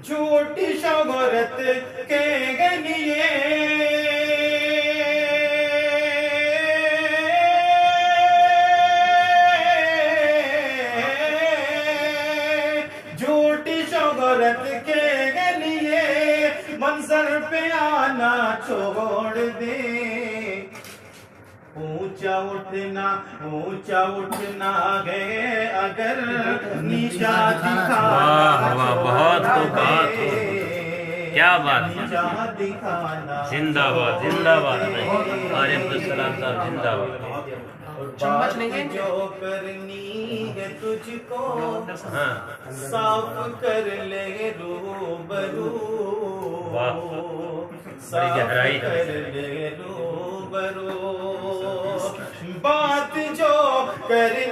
جھوٹی شہرت کے لیے جھوٹی شہرت کے لیے منظر پہ آنا چھوڑ دے. اونچا اٹھنا ہے اگر نیچا دکھانا بہت بات کیا بات دکھانا زندہ باد زندہ باد علیہ السلام صاحب زندہ باد. بات جو کرنی ہے تجھ کو صاف کر لے روبرو بڑی گہرائی کر لے روبرو. بات جو کرنی